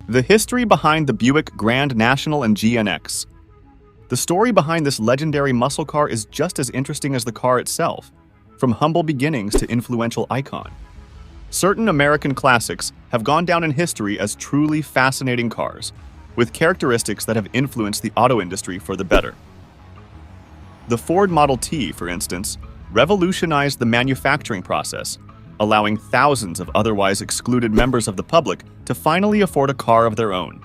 The history behind the Buick Grand National and GNX. The story behind this legendary muscle car is just as interesting as the car itself, from humble beginnings to influential icon. Certain American classics have gone down in history as truly fascinating cars, with characteristics that have influenced the auto industry for the better. The Ford Model T, for instance, revolutionized the manufacturing process, allowing thousands of otherwise excluded members of the public to finally afford a car of their own.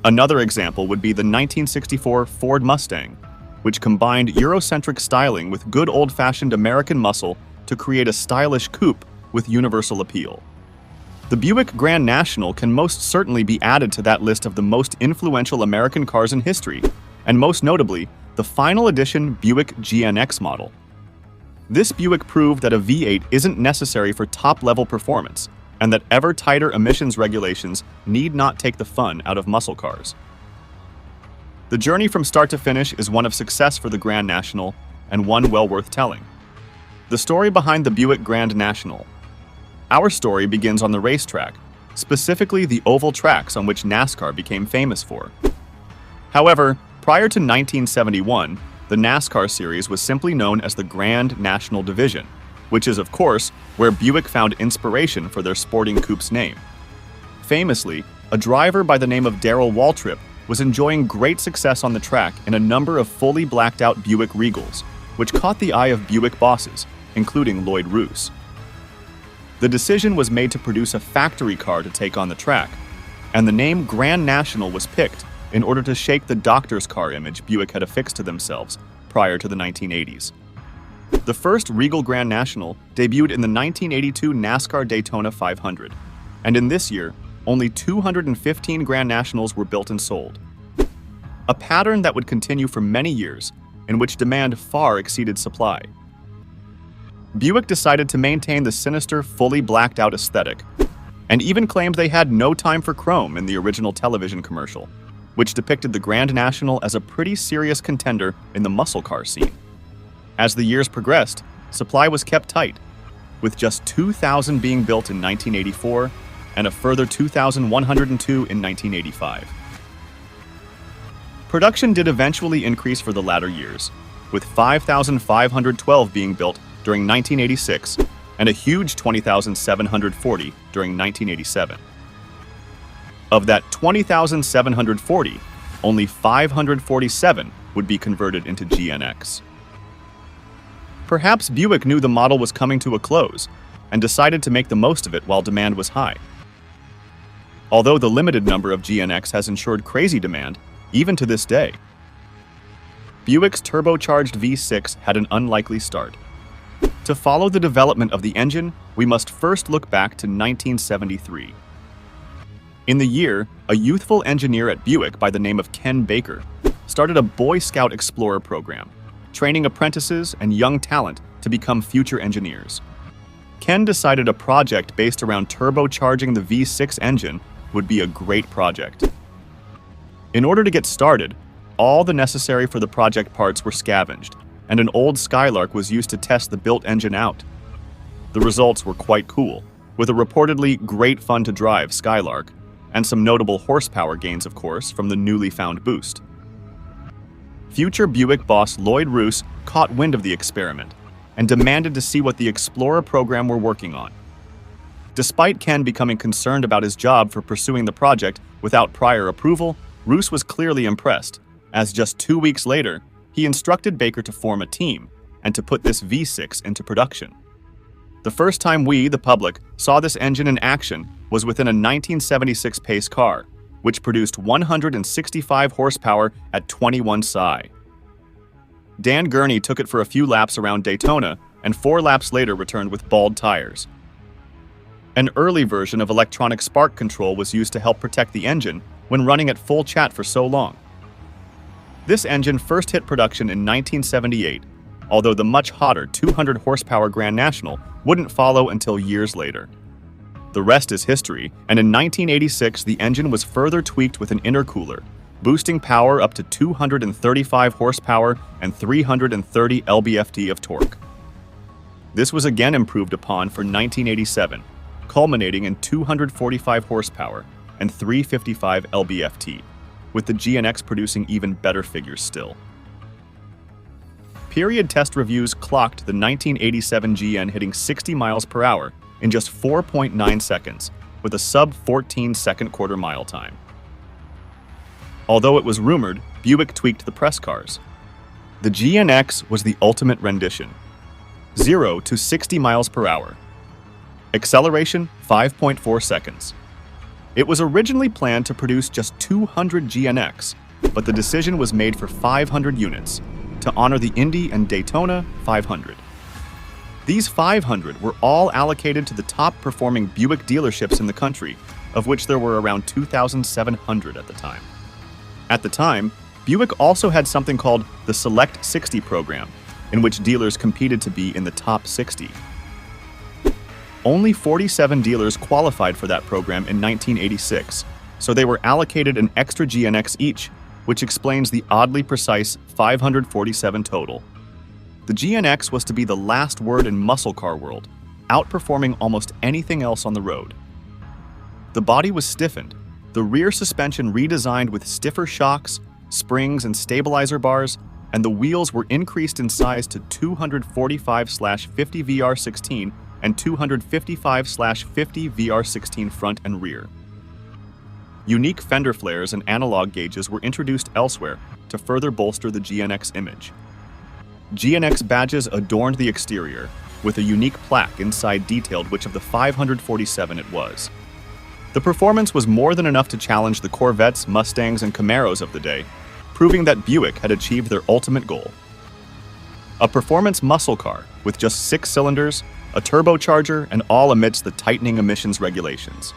Another example would be the 1964 Ford Mustang, which combined Eurocentric styling with good old-fashioned American muscle to create a stylish coupe with universal appeal. The Buick Grand National can most certainly be added to that list of the most influential American cars in history, and most notably, the final edition Buick GNX model. This Buick proved that a V8 isn't necessary for top-level performance, and that ever-tighter emissions regulations need not take the fun out of muscle cars. The journey from start to finish is one of success for the Grand National, and one well worth telling. The story behind the Buick Grand National. Our story begins on the racetrack, specifically the oval tracks on which NASCAR became famous for. However, prior to 1971, the NASCAR series was simply known as the Grand National Division, which is, of course, where Buick found inspiration for their sporting coupe's name. Famously, a driver by the name of Darrell Waltrip was enjoying great success on the track in a number of fully blacked-out Buick Regals, which caught the eye of Buick bosses, including Lloyd Roos. The decision was made to produce a factory car to take on the track, and the name Grand National was picked in order to shake the doctor's car image Buick had affixed to themselves prior to the 1980s. The first Regal Grand National debuted in the 1982 NASCAR Daytona 500, and in this year, only 215 Grand Nationals were built and sold. A pattern that would continue for many years, in which demand far exceeded supply. Buick decided to maintain the sinister, fully blacked-out aesthetic, and even claimed they had no time for chrome in the original television commercial, which depicted the Grand National as a pretty serious contender in the muscle car scene. As the years progressed, supply was kept tight, with just 2,000 being built in 1984 and a further 2,102 in 1985. Production did eventually increase for the latter years, with 5,512 being built during 1986 and a huge 20,740 during 1987. Of that 20,740, only 547 would be converted into GNX. Perhaps Buick knew the model was coming to a close and decided to make the most of it while demand was high. Although the limited number of GNX has ensured crazy demand, even to this day. Buick's turbocharged V6 had an unlikely start. To follow the development of the engine, we must first look back to 1973. In the year, a youthful engineer at Buick by the name of Ken Baker started a Boy Scout Explorer program, training apprentices and young talent to become future engineers. Ken decided a project based around turbocharging the V6 engine would be a great project. In order to get started, all the necessary for the project parts were scavenged, and an old Skylark was used to test the built engine out. The results were quite cool, with a reportedly great fun to drive Skylark, and some notable horsepower gains, of course, from the newly found boost. Future Buick boss Lloyd Roos caught wind of the experiment and demanded to see what the Explorer program were working on. Despite Ken becoming concerned about his job for pursuing the project without prior approval, Roos was clearly impressed, as just 2 weeks later, he instructed Baker to form a team and to put this V6 into production. The first time we, the public, saw this engine in action was within a 1976 pace car, which produced 165 horsepower at 21 psi. Dan Gurney took it for a few laps around Daytona, and 4 laps later returned with bald tires. An early version of electronic spark control was used to help protect the engine when running at full chat for so long. This engine first hit production in 1978, although the much hotter 200 horsepower Grand National wouldn't follow until years later. The rest is history, and in 1986 the engine was further tweaked with an intercooler, boosting power up to 235 horsepower and 330 lb-ft of torque. This was again improved upon for 1987, culminating in 245 horsepower, and 355 lb-ft, with the GNX producing even better figures still. Period test reviews clocked the 1987 GN hitting 60 miles per hour in just 4.9 seconds, with a sub-14 second quarter mile time. Although it was rumored, Buick tweaked the press cars. The GNX was the ultimate rendition. 0 to 60 miles per hour. Acceleration, 5.4 seconds. It was originally planned to produce just 200 GNX, but the decision was made for 500 units, to honor the Indy and Daytona 500. These 500 were all allocated to the top-performing Buick dealerships in the country, of which there were around 2,700 at the time. At the time, Buick also had something called the Select 60 program, in which dealers competed to be in the top 60. Only 47 dealers qualified for that program in 1986, so they were allocated an extra GNX each, which explains the oddly precise 547 total. The GNX was to be the last word in muscle car world, outperforming almost anything else on the road. The body was stiffened, the rear suspension redesigned with stiffer shocks, springs and stabilizer bars, and the wheels were increased in size to 245/50 VR16 and 255/50 VR16 front and rear. Unique fender flares and analog gauges were introduced elsewhere to further bolster the GNX image. GNX badges adorned the exterior, with a unique plaque inside detailed which of the 547 it was. The performance was more than enough to challenge the Corvettes, Mustangs, and Camaros of the day, proving that Buick had achieved their ultimate goal. A performance muscle car with just 6 cylinders, a turbocharger, and all amidst the tightening emissions regulations.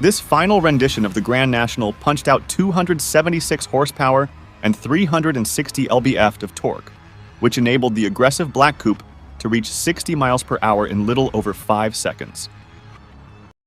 This final rendition of the Grand National punched out 276 horsepower and 360 lb-ft of torque, which enabled the aggressive black coupe to reach 60 miles per hour in little over 5 seconds.